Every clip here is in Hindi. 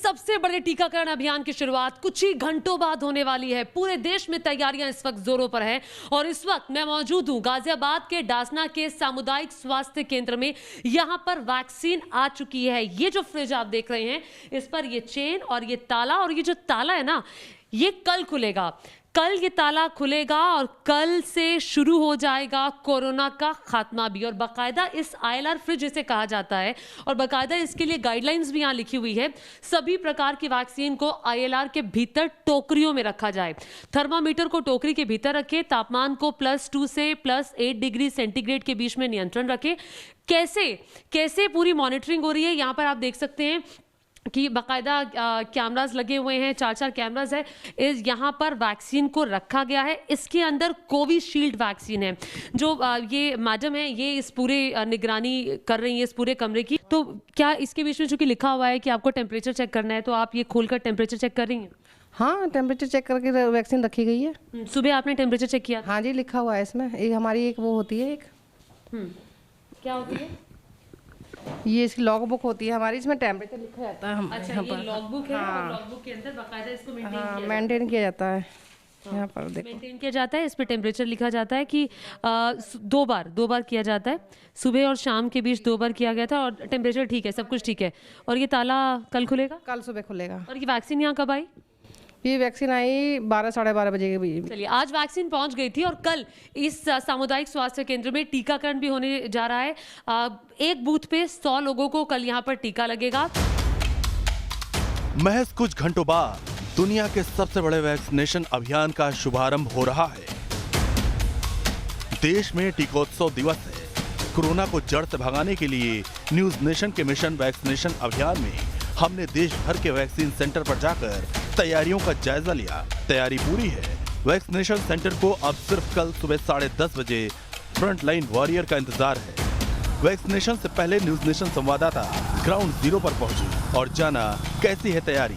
सबसे बड़े टीकाकरण अभियान की शुरुआत कुछ ही घंटों बाद होने वाली है। पूरे देश में तैयारियां इस वक्त जोरों पर हैं और इस वक्त मैं मौजूद हूं गाजियाबाद के डासना के सामुदायिक स्वास्थ्य केंद्र में। यहां पर वैक्सीन आ चुकी है। ये जो फ्रिज आप देख रहे हैं, इस पर ये चेन और ये ताला, और ये जो ताला है ना, ये कल खुलेगा। कल ये ताला खुलेगा और कल से शुरू हो जाएगा कोरोना का खात्मा भी। और बाकायदा इस ILR फ्रिज जिसे कहा जाता है, और बाकायदा इसके लिए गाइडलाइंस भी यहाँ लिखी हुई है। सभी प्रकार की वैक्सीन को ILR के भीतर टोकरियों में रखा जाए। थर्मामीटर को टोकरी के भीतर रखें, तापमान को +2 से +8 डिग्री सेंटीग्रेड के बीच में नियंत्रण रखें। कैसे पूरी मॉनिटरिंग हो रही है, यहाँ पर आप देख सकते हैं कि बाकायदा कैमरास लगे हुए हैं, 4 कैमरास है। यहाँ पर वैक्सीन को रखा गया है। इसके अंदर कोविशील्ड वैक्सीन है। जो ये मैडम है, ये इस पूरे निगरानी कर रही है इस पूरे कमरे की। तो क्या इसके बीच में चूंकि लिखा हुआ है कि आपको टेम्परेचर चेक करना है, तो आप ये खोलकर टेम्परेचर चेक कर रही हैं? हाँ, टेम्परेचर चेक करके वैक्सीन रखी गई है। सुबह आपने टेम्परेचर चेक किया? हाँ जी, लिखा हुआ है इसमें। एक हमारी एक वो होती है, एक क्या होती है? ये इसकी लॉग बुक होती है हमारी, इसमें टेम्परेचर लिखा जाता है। अच्छा, ये लॉग बुक है। और लॉग बुक के अंदर बाकायदा इसको मेंटेन किया जाता है। यहाँ पर देखो, मेंटेन किया जाता है। इस पे टेम्परेचर लिखा जाता है कि 2 बार किया जाता है। सुबह और शाम के बीच 2 बार किया गया था और टेम्परेचर ठीक है, सब कुछ ठीक है। और ये ताला कल खुलेगा? कल सुबह खुलेगा। और ये वैक्सीन यहाँ कब आई? ये वैक्सीन आई 12 साढ़े 12 बजे के बीच। चलिए, आज वैक्सीन पहुंच गई थी और कल इस सामुदायिक स्वास्थ्य केंद्र में टीकाकरण भी होने जा रहा है। एक बूथ पे 100 लोगों को कल यहाँ पर टीका लगेगा। महज कुछ घंटों बाद दुनिया के सबसे बड़े वैक्सीनेशन अभियान का शुभारंभ हो रहा है। देश में टीकोत्सव दिवस है। कोरोना को जड़ से भगाने के लिए न्यूज नेशन के मिशन वैक्सीनेशन अभियान में हमने देश भर के वैक्सीन सेंटर पर जाकर तैयारियों का जायजा लिया। तैयारी पूरी है। वैक्सीनेशन सेंटर को अब सिर्फ कल सुबह 10:30 बजे फ्रंट लाइन वॉरियर का इंतजार है। वैक्सीनेशन से पहले न्यूज नेशन संवाददाता ग्राउंड जीरो पर पहुंची और जाना कैसी है तैयारी।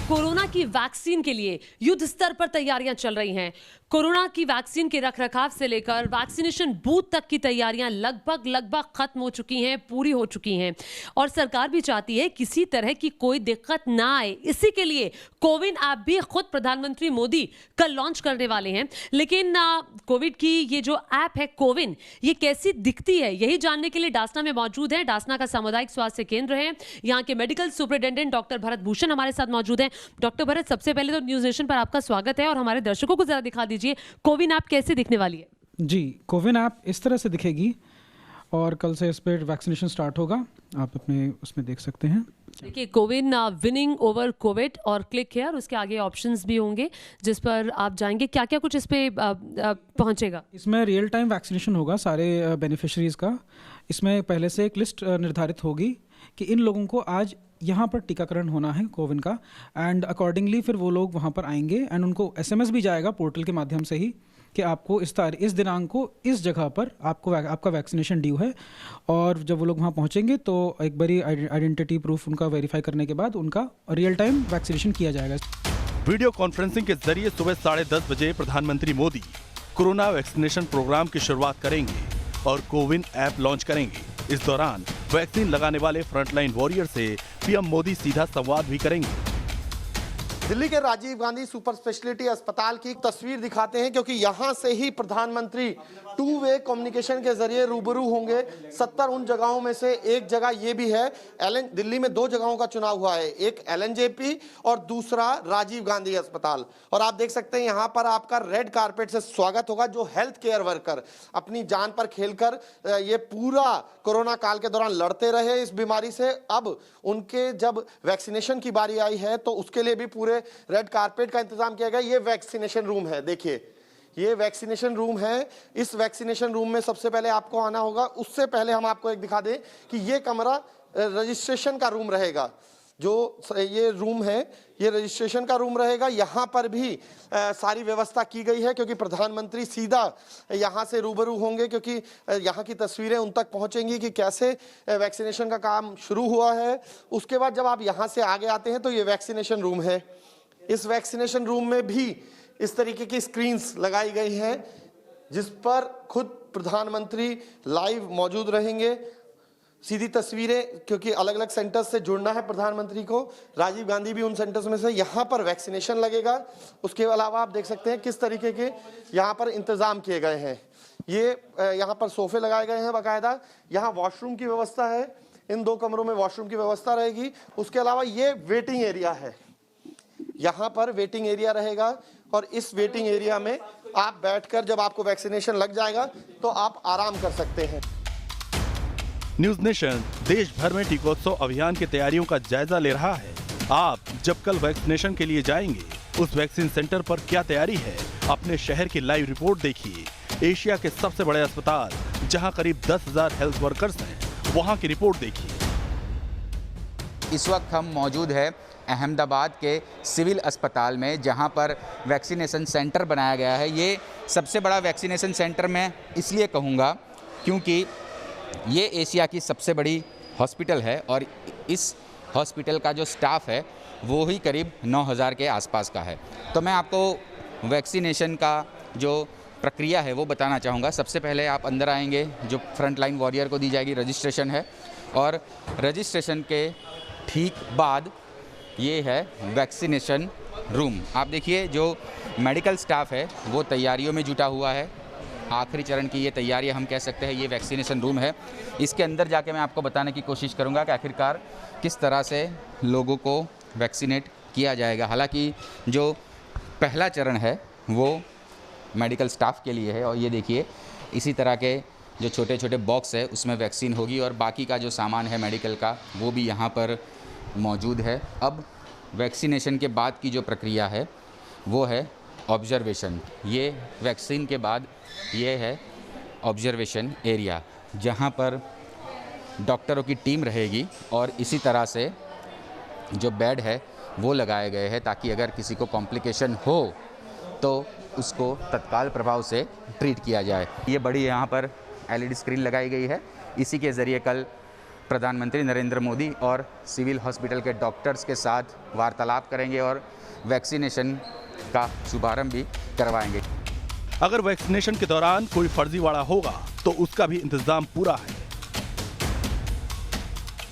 कोरोना की वैक्सीन के लिए युद्ध स्तर पर तैयारियां चल रही हैं। कोरोना की वैक्सीन के रखरखाव से लेकर वैक्सीनेशन बूथ तक की तैयारियां लगभग खत्म हो चुकी हैं, पूरी हो चुकी हैं। और सरकार भी चाहती है किसी तरह की कोई दिक्कत ना आए। इसी के लिए कोविन ऐप भी खुद प्रधानमंत्री मोदी कल लॉन्च करने वाले हैं। लेकिन कोविड की ये जो ऐप है कोविन, ये कैसी दिखती है, यही जानने के लिए डासना में मौजूद है। डासना का सामुदायिक स्वास्थ्य केंद्र है। यहाँ के medical superintendent doctor Bharat Bhushan हमारे साथ मौजूद हैं। डॉक्टर भरत, सबसे पहले तो न्यूज नेशन पर आपका स्वागत है और हमारे दर्शकों को जरा दिखा दीजिए कोविन ऐप कैसे दिखने वाली है। जी, कोविन ऐप इस तरह से दिखेगी और कल से इस पर वैक्सीनेशन स्टार्ट होगा। आप अपने उसमें देख सकते हैं। देखिए, कोविन विनिंग ओवर कोविड और क्लिक हियर, उसके आगे ऑप्शंस भी होंगे जिस पर आप जाएंगे। क्या क्या कुछ इस पे पहुंचेगा? इसमें रियल टाइम वैक्सीनेशन होगा सारे बेनिफिशरीज का। इसमें पहले से एक लिस्ट निर्धारित होगी कि इन लोगों को आज यहाँ पर टीकाकरण होना है कोविन का, एंड अकॉर्डिंगली फिर वो लोग वहाँ पर आएंगे एंड उनको SMS भी जाएगा पोर्टल के माध्यम से ही कि आपको इस दिनांक को इस जगह पर आपका वैक्सीनेशन ड्यू है। और जब वो लोग वहाँ पहुँचेंगे तो एक बारी आइडेंटिटी प्रूफ उनका वेरीफाई करने के बाद उनका रियल टाइम वैक्सीनेशन किया जाएगा। वीडियो कॉन्फ्रेंसिंग के जरिए सुबह 10:30 बजे प्रधानमंत्री मोदी कोरोना वैक्सीनेशन प्रोग्राम की शुरुआत करेंगे और कोविन ऐप लॉन्च करेंगे। इस दौरान वैक्सीन लगाने वाले फ्रंटलाइन वॉरियर से PM मोदी सीधा संवाद भी करेंगे। दिल्ली के राजीव गांधी सुपर स्पेशलिटी अस्पताल की तस्वीर दिखाते हैं, क्योंकि यहां से ही प्रधानमंत्री 2 वे कम्युनिकेशन के जरिए रूबरू होंगे। 70 उन जगहों में से एक जगह ये भी है। दिल्ली में 2 जगहों का चुनाव हुआ है, एक LNJP और दूसरा राजीव गांधी अस्पताल। और आप देख सकते हैं यहाँ पर आपका रेड कारपेट से स्वागत होगा। जो हेल्थ केयर वर्कर अपनी जान पर खेलकर ये पूरा कोरोना काल के दौरान लड़ते रहे इस बीमारी से, अब उनके जब वैक्सीनेशन की बारी आई है तो उसके लिए भी पूरे रेड कारपेट का इंतजाम किया गया। ये वैक्सीनेशन रूम है, देखिए ये वैक्सीनेशन रूम है। इस वैक्सीनेशन रूम में सबसे पहले आपको आना होगा। उससे पहले हम आपको एक दिखा दें कि ये कमरा रजिस्ट्रेशन का रूम रहेगा। जो ये रूम है ये रजिस्ट्रेशन का रूम रहेगा। यहाँ पर भी सारी व्यवस्था की गई है, क्योंकि प्रधानमंत्री सीधा यहाँ से रूबरू होंगे, क्योंकि यहाँ की तस्वीरें उन तक पहुँचेंगी कि कैसे वैक्सीनेशन का काम शुरू हुआ है। उसके बाद जब आप यहाँ से आगे आते हैं तो ये वैक्सीनेशन रूम है। इस वैक्सीनेशन रूम में भी इस तरीके की स्क्रीन्स लगाई गई हैं जिस पर खुद प्रधानमंत्री लाइव मौजूद रहेंगे। सीधी तस्वीरें, क्योंकि अलग अलग सेंटर्स से जुड़ना है प्रधानमंत्री को। राजीव गांधी भी उन सेंटर्स में से, यहाँ पर वैक्सीनेशन लगेगा। उसके अलावा आप देख सकते हैं किस तरीके के यहाँ पर इंतजाम किए गए हैं। ये यहाँ पर सोफे लगाए गए हैं बाकायदा। यहाँ वॉशरूम की व्यवस्था है, इन 2 कमरों में वॉशरूम की व्यवस्था रहेगी। उसके अलावा ये वेटिंग एरिया है, यहाँ पर वेटिंग एरिया रहेगा और इस वेटिंग एरिया में आप बैठकर जब आपको वैक्सीनेशन लग जाएगा तो आप आराम कर सकते हैं। न्यूज नेशन देश भर में टीकोत्सव अभियान की तैयारियों का जायजा ले रहा है। आप जब कल वैक्सीनेशन के लिए जाएंगे, उस वैक्सीन सेंटर पर क्या तैयारी है, अपने शहर की लाइव रिपोर्ट देखिए। एशिया के सबसे बड़े अस्पताल, जहां करीब 10,000 हेल्थ वर्कर्स हैं, वहां की रिपोर्ट देखिए। इस वक्त हम मौजूद है अहमदाबाद के सिविल अस्पताल में, जहां पर वैक्सीनेशन सेंटर बनाया गया है। ये सबसे बड़ा वैक्सीनेशन सेंटर मैं इसलिए कहूँगा क्योंकि ये एशिया की सबसे बड़ी हॉस्पिटल है और इस हॉस्पिटल का जो स्टाफ है वो ही करीब 9,000 के आसपास का है। तो मैं आपको वैक्सीनेशन का जो प्रक्रिया है वो बताना चाहूँगा। सबसे पहले आप अंदर आएंगे, जो फ्रंट लाइन वॉरियर को दी जाएगी रजिस्ट्रेशन है, और रजिस्ट्रेशन के ठीक बाद ये है वैक्सीनेशन रूम। आप देखिए जो मेडिकल स्टाफ है वो तैयारियों में जुटा हुआ है। आखिरी चरण की ये तैयारी हम कह सकते हैं, ये वैक्सीनेशन रूम है। इसके अंदर जाके मैं आपको बताने की कोशिश करूँगा कि आखिरकार किस तरह से लोगों को वैक्सीनेट किया जाएगा। हालांकि जो पहला चरण है वो मेडिकल स्टाफ के लिए है, और ये देखिए इसी तरह के जो छोटे छोटे बॉक्स है उसमें वैक्सीन होगी, और बाकी का जो सामान है मेडिकल का वो भी यहाँ पर मौजूद है। अब वैक्सीनेशन के बाद की जो प्रक्रिया है वो है ऑब्जर्वेशन। ये वैक्सीन के बाद ये है ऑब्जर्वेशन एरिया, जहाँ पर डॉक्टरों की टीम रहेगी, और इसी तरह से जो बेड है वो लगाए गए हैं ताकि अगर किसी को कॉम्प्लिकेशन हो तो उसको तत्काल प्रभाव से ट्रीट किया जाए। ये बड़ी यहाँ पर LED स्क्रीन लगाई गई है। इसी के ज़रिए कल प्रधानमंत्री नरेंद्र मोदी और सिविल हॉस्पिटल के डॉक्टर्स के साथ वार्तालाप करेंगे और वैक्सीनेशन का शुभारंभ भी करवाएंगे। अगर वैक्सीनेशन के दौरान कोई फर्जीवाड़ा होगा तो उसका भी इंतजाम पूरा है।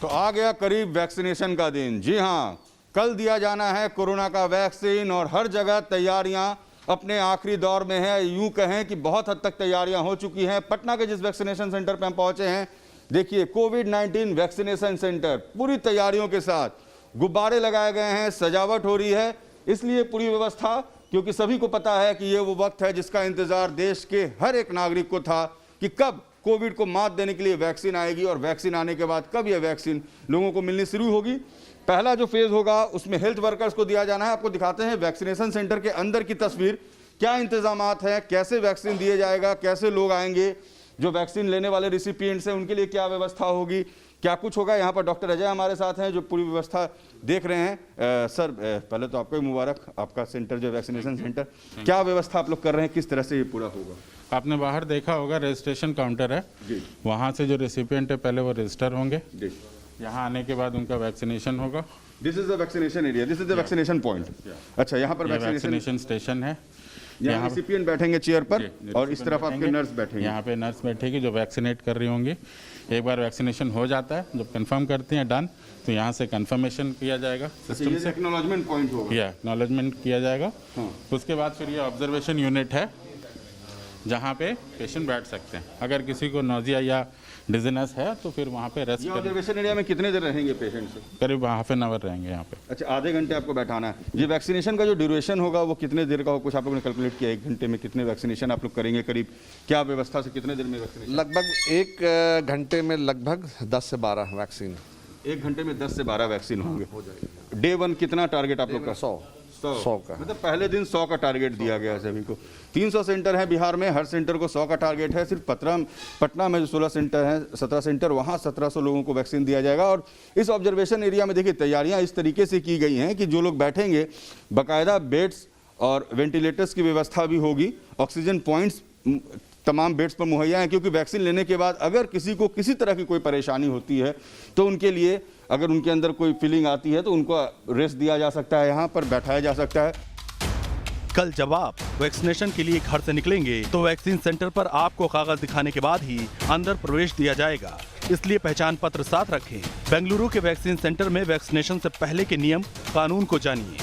तो आ गया करीब वैक्सीनेशन का दिन। जी हाँ, कल दिया जाना है कोरोना का वैक्सीन और हर जगह तैयारियां अपने आखिरी दौर में है। यूं कहें कि बहुत हद तक तैयारियां हो चुकी हैं। पटना के जिस वैक्सीनेशन सेंटर पर हम पहुंचे हैं, देखिए कोविड-19 वैक्सीनेशन सेंटर पूरी तैयारियों के साथ, गुब्बारे लगाए गए हैं, सजावट हो रही है। इसलिए पूरी व्यवस्था, क्योंकि सभी को पता है कि ये वो वक्त है जिसका इंतजार देश के हर एक नागरिक को था कि कब कोविड को मात देने के लिए वैक्सीन आएगी और वैक्सीन आने के बाद कब यह वैक्सीन लोगों को मिलनी शुरू होगी। पहला जो फेज होगा उसमें हेल्थ वर्कर्स को दिया जाना है। आपको दिखाते हैं वैक्सीनेशन सेंटर के अंदर की तस्वीर, क्या इंतजामात हैं, कैसे वैक्सीन दिए जाएगा, कैसे लोग आएंगे, जो वैक्सीन लेने वाले रिसिपिएंट्स हैं उनके लिए क्या व्यवस्था होगी, क्या कुछ होगा। यहाँ पर डॉक्टर अजय हमारे साथ हैं जो पूरी व्यवस्था देख रहे हैं। सर पहले तो आपको ही मुबारक, आपका सेंटर जो वैक्सीनेशन सेंटर, क्या व्यवस्था आप लोग कर रहे हैं, किस तरह से ये पूरा होगा? आपने बाहर देखा होगा रजिस्ट्रेशन काउंटर है, वहाँ से जो रेसिपिएंट है पहले वो रजिस्टर होंगे। यहाँ आने के बाद उनका वैक्सीनेशन होगा। This is the vaccination area, this is the vaccination point. अच्छा, यहाँ पर वैक्सीनेशन स्टेशन है। यहाँ रेसिपिएंट बैठेंगे चेयर पर और इस तरफ आपके नर्स बैठेंगे। यहाँ पे नर्स बैठेगी जो वैक्सीनेट कर रही होंगी। एक बार वैक्सीनेशन हो जाता है, जब कंफर्म करती हैं डन, तो यहाँ से कंफर्मेशन किया जाएगा सिस्टम से, एक्नॉलेजमेंट पॉइंट होगा। एक्नॉलेजमेंट किया जाएगा। उसके बाद फिर ये ऑब्जर्वेशन यूनिट है जहाँ पे पेशेंट बैठ सकते हैं। अगर किसी को नोजिया या डिजीनेस है तो फिर वहाँ पे रेस्ट। ऑब्जर्वेशन एरिया में कितने देर रहेंगे पेशेंट? करीब हाफ एन आवर रहेंगे यहाँ पे। अच्छा, आधे घंटे आपको बैठाना है। ये वैक्सीनेशन का जो ड्यूरेशन होगा वो कितने देर का हो, कुछ आप लोगों ने कैलकुलेट किया? 1 घंटे में कितने वैक्सीनेशन आप लोग करेंगे करीब? क्या व्यवस्था से कितने देर में वैक्सीनेशन? लगभग 1 घंटे में लगभग 10 से 12 वैक्सीन। 1 घंटे में 10 से 12 वैक्सीन होंगे। डे 1 कितना टारगेट आप लोग का? 100 का। मतलब पहले दिन 100 का टारगेट दिया गया है सभी को। 300 सेंटर है बिहार में, हर सेंटर को 100 का टारगेट है। सिर्फ पटना में जो 16 सेंटर हैं, 17 सेंटर, वहाँ 1700 लोगों को वैक्सीन दिया जाएगा। और इस ऑब्जर्वेशन एरिया में देखिए तैयारियां इस तरीके से की गई हैं कि जो लोग बैठेंगे बाकायदा बेड्स और वेंटिलेटर्स की व्यवस्था भी होगी। ऑक्सीजन पॉइंट्स तमाम बेड्स पर मुहैया हैं, क्योंकि वैक्सीन लेने के बाद अगर किसी को किसी तरह की कोई परेशानी होती है तो उनके लिए, अगर उनके अंदर कोई फीलिंग आती है तो उनको रेस्ट दिया जा सकता है, यहाँ पर बैठाया जा सकता है। कल जब आप वैक्सीनेशन के लिए घर से निकलेंगे तो वैक्सीन सेंटर पर आपको कागज दिखाने के बाद ही अंदर प्रवेश दिया जाएगा। इसलिए पहचान पत्र साथ रखें। बेंगलुरु के वैक्सीन सेंटर में वैक्सीनेशन से पहले के नियम कानून को जानिए।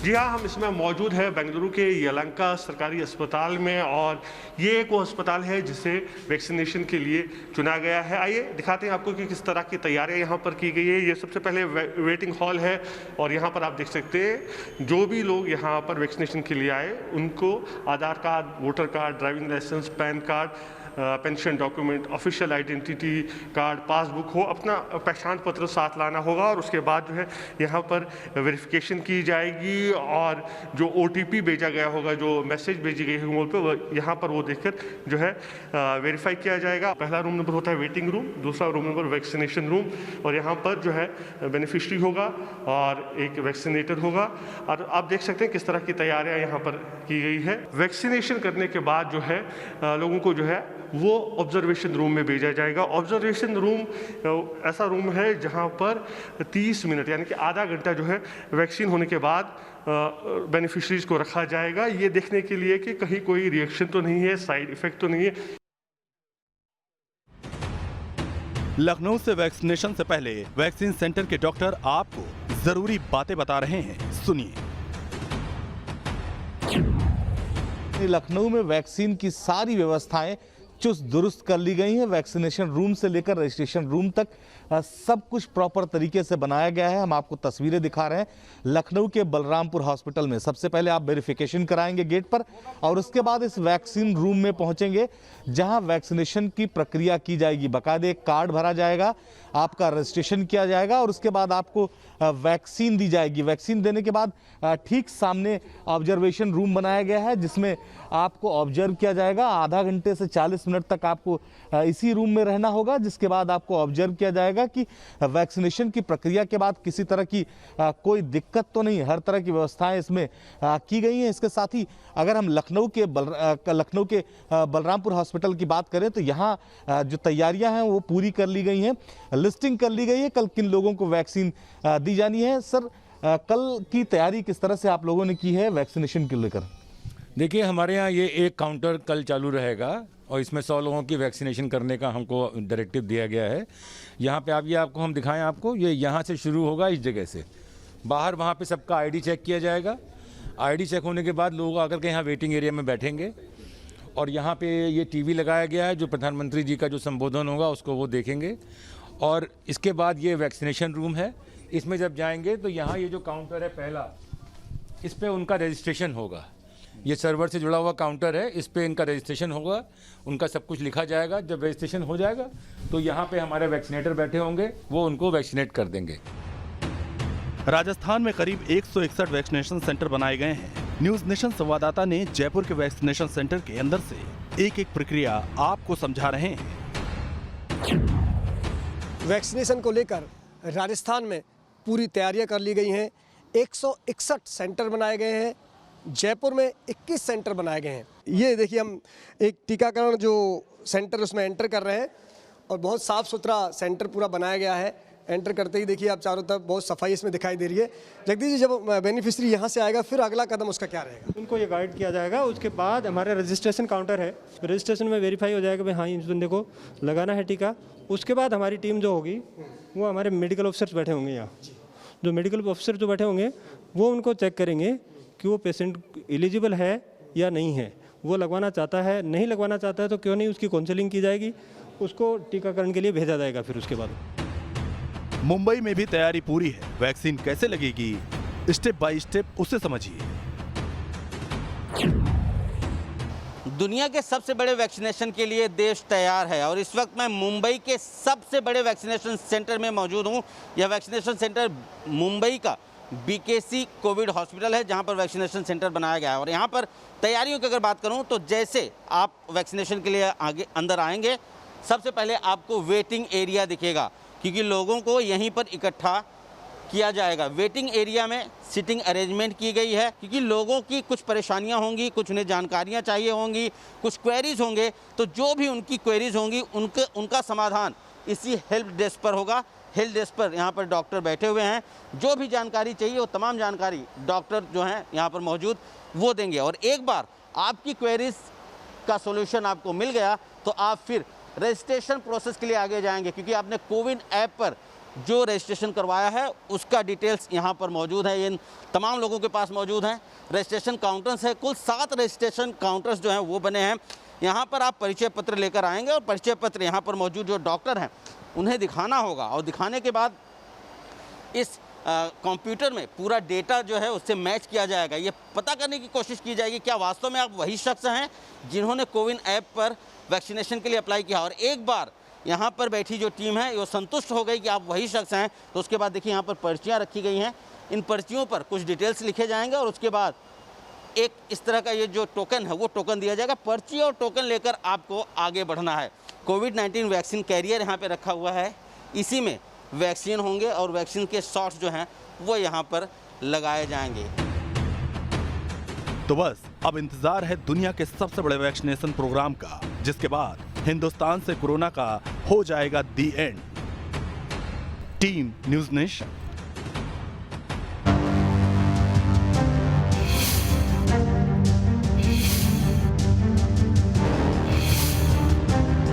जी हाँ, हम इसमें मौजूद है बेंगलुरु के यलहंका सरकारी अस्पताल में, और ये एक वो अस्पताल है जिसे वैक्सीनेशन के लिए चुना गया है। आइए दिखाते हैं आपको कि किस तरह की तैयारियां यहाँ पर की गई है। ये सबसे पहले वेटिंग हॉल है, और यहाँ पर आप देख सकते हैं जो भी लोग यहाँ पर वैक्सीनेशन के लिए आए उनको Aadhaar card, voter card, driving licence, pan card, pension document, official identity card, passbook हो, अपना पहचान पत्र साथ लाना होगा, और उसके बाद जो है यहाँ पर वेरिफिकेशन की जाएगी, और जो OTP भेजा गया होगा, जो मैसेज भेजी गई है मोबाइल पे, वो यहाँ पर वो देखकर जो है वेरीफाई किया जाएगा। पहला रूम नंबर होता है वेटिंग रूम, दूसरा रूम नंबर वैक्सीनेशन रूम, और यहाँ पर जो है बेनिफिशरी होगा और एक वैक्सीनेटर होगा। और आप देख सकते हैं किस तरह की तैयारियाँ यहाँ पर की गई है। वैक्सीनेशन करने के बाद जो है लोगों को जो है वो ऑब्जर्वेशन रूम में भेजा जाएगा। ऑब्जर्वेशन रूम ऐसा रूम है जहां पर 30 मिनट यानी कि आधा घंटा जो है वैक्सीन होने के बाद बेनिफिशरीज को रखा जाएगा, ये देखने के लिए कि कहीं कोई रिएक्शन तो नहीं है, साइड इफेक्ट तो नहीं है। लखनऊ से वैक्सीनेशन से पहले वैक्सीन सेंटर के डॉक्टर आपको जरूरी बातें बता रहे हैं, सुनिए। लखनऊ में वैक्सीन की सारी व्यवस्थाएं चुस्त दुरुस्त कर ली गई हैं। वैक्सीनेशन रूम से लेकर रजिस्ट्रेशन रूम तक सब कुछ प्रॉपर तरीके से बनाया गया है। हम आपको तस्वीरें दिखा रहे हैं लखनऊ के बलरामपुर हॉस्पिटल में। सबसे पहले आप वेरिफिकेशन कराएंगे गेट पर, और उसके बाद इस वैक्सीन रूम में पहुंचेंगे जहां वैक्सीनेशन की प्रक्रिया की जाएगी। बाकायदे एक कार्ड भरा जाएगा, आपका रजिस्ट्रेशन किया जाएगा, और उसके बाद आपको वैक्सीन दी जाएगी। वैक्सीन देने के बाद ठीक सामने ऑब्जर्वेशन रूम बनाया गया है जिसमें आपको ऑब्जर्व किया जाएगा। आधा घंटे से 40 मिनट तक आपको इसी रूम में रहना होगा, जिसके बाद आपको ऑब्जर्व किया जाएगा कि वैक्सीनेशन की प्रक्रिया के बाद किसी तरह की कोई दिक्कत तो नहीं। हर तरह की व्यवस्थाएं इसमें की गई हैं। इसके साथ ही अगर हम लखनऊ के बलरामपुर हॉस्पिटल की बात करें तो यहाँ जो तैयारियां हैं वो पूरी कर ली गई हैं। लिस्टिंग कर ली गई है कल किन लोगों को वैक्सीन दी जानी है। सर, कल की तैयारी किस तरह से आप लोगों ने की है वैक्सीनेशन को लेकर? देखिए, हमारे यहाँ ये एक काउंटर कल चालू रहेगा और इसमें 100 लोगों की वैक्सीनेशन करने का हमको डायरेक्टिव दिया गया है। यहाँ पे आपको हम दिखाएं आपको, ये यहाँ से शुरू होगा इस जगह से। बाहर वहाँ पे सबका आईडी चेक किया जाएगा। आईडी चेक होने के बाद लोग आकर के यहाँ वेटिंग एरिया में बैठेंगे, और यहाँ पे ये टीवी लगाया गया है, जो प्रधानमंत्री जी का जो संबोधन होगा उसको वो देखेंगे। और इसके बाद ये वैक्सीनेशन रूम है, इसमें जब जाएंगे तो यहाँ ये जो काउंटर है पहला, इस पर उनका रजिस्ट्रेशन होगा। ये सर्वर से जुड़ा हुआ काउंटर है, इस पे इनका रजिस्ट्रेशन होगा, उनका सब कुछ लिखा जाएगा। जब रजिस्ट्रेशन हो जाएगा तो यहाँ पे हमारे वैक्सीनेटर बैठे होंगे, वो उनको वैक्सीनेट कर देंगे। राजस्थान में करीब 161 वैक्सीनेशन सेंटर बनाए गए हैं। न्यूज नेशन संवाददाता ने जयपुर के वैक्सीनेशन सेंटर के अंदर से एक एक प्रक्रिया आपको समझा रहे हैं। वैक्सीनेशन को लेकर राजस्थान में पूरी तैयारियां कर ली गई हैं। 161 सेंटर बनाए गए हैं। जयपुर में 21 सेंटर बनाए गए हैं। ये देखिए, हम एक टीकाकरण जो सेंटर उसमें एंटर कर रहे हैं, और बहुत साफ़ सुथरा सेंटर पूरा बनाया गया है। एंटर करते ही देखिए आप चारों तरफ बहुत सफाई इसमें दिखाई दे रही है। जगदीश जी, जब बेनिफिशरी यहाँ से आएगा फिर अगला कदम उसका क्या रहेगा? उनको ये गाइड किया जाएगा। उसके बाद हमारा रजिस्ट्रेशन काउंटर है, रजिस्ट्रेशन में वेरीफाई हो जाएगा भाई हाँ इस बंदे को लगाना है टीका। उसके बाद हमारी टीम जो होगी वो हमारे मेडिकल ऑफिसर्स बैठे होंगे यहाँ, जो मेडिकल ऑफिसर जो बैठे होंगे वो उनको चेक करेंगे कि वो पेशेंट एलिजिबल है या नहीं है, वो लगवाना चाहता है, नहीं लगवाना चाहता है तो क्यों नहीं, उसकी काउंसलिंग की जाएगी, उसको टीकाकरण के लिए भेजा जाएगा। फिर उसके बाद मुंबई में भी तैयारी पूरी है। वैक्सीन कैसे लगेगी, स्टेप बाय स्टेप उसे समझिए। दुनिया के सबसे बड़े वैक्सीनेशन के लिए देश तैयार है, और इस वक्त मैं मुंबई के सबसे बड़े वैक्सीनेशन सेंटर में मौजूद हूं। यह वैक्सीनेशन सेंटर मुंबई का BKC कोविड हॉस्पिटल है, जहां पर वैक्सीनेशन सेंटर बनाया गया है। और यहां पर तैयारियों की अगर बात करूं तो जैसे आप वैक्सीनेशन के लिए आगे अंदर आएंगे, सबसे पहले आपको वेटिंग एरिया दिखेगा, क्योंकि लोगों को यहीं पर इकट्ठा किया जाएगा। वेटिंग एरिया में सिटिंग अरेंजमेंट की गई है, क्योंकि लोगों की कुछ परेशानियां होंगी, कुछ उन्हें जानकारियां चाहिए होंगी, कुछ क्वेरीज होंगे, तो जो भी उनकी क्वेरीज होंगी उनका समाधान इसी हेल्प डेस्क पर होगा। हेल्प डेस्क पर यहाँ पर डॉक्टर बैठे हुए हैं, जो भी जानकारी चाहिए वो तमाम जानकारी डॉक्टर जो हैं यहाँ पर मौजूद वो देंगे। और एक बार आपकी क्वेरीज का सॉल्यूशन आपको मिल गया तो आप फिर रजिस्ट्रेशन प्रोसेस के लिए आगे जाएंगे, क्योंकि आपने कोविन ऐप पर जो रजिस्ट्रेशन करवाया है उसका डिटेल्स यहाँ पर मौजूद है, इन तमाम लोगों के पास मौजूद हैं। रजिस्ट्रेशन काउंटर्स है, कुल 7 रजिस्ट्रेशन काउंटर्स जो हैं वो बने हैं। यहाँ पर आप परिचय पत्र लेकर आएंगे और परिचय पत्र यहाँ पर मौजूद जो डॉक्टर हैं उन्हें दिखाना होगा, और दिखाने के बाद इस कंप्यूटर में पूरा डेटा जो है उससे मैच किया जाएगा। ये पता करने की कोशिश की जाएगी क्या वास्तव में आप वही शख्स हैं जिन्होंने कोविन ऐप पर वैक्सीनेशन के लिए अप्लाई किया। और एक बार यहाँ पर बैठी जो टीम है वो संतुष्ट हो गई कि आप वही शख्स हैं, तो उसके बाद देखिए यहाँ पर पर्चियाँ रखी गई हैं। इन पर्चियों पर कुछ डिटेल्स लिखे जाएंगे और उसके बाद एक इस तरह का ये जो टोकन है वो टोकन दिया जाएगा। पर्ची और टोकन लेकर आपको आगे बढ़ना है। कोविड-19 वैक्सीन कैरियर यहाँ पे रखा हुआ है, इसी में वैक्सीन होंगे और वैक्सीन के शॉट्स जो हैं वो यहाँ पर लगाए जाएंगे। तो बस अब इंतजार है दुनिया के सबसे बड़े वैक्सीनेशन प्रोग्राम का, जिसके बाद हिंदुस्तान से कोरोना का हो जाएगा दी एंड। Team news nation.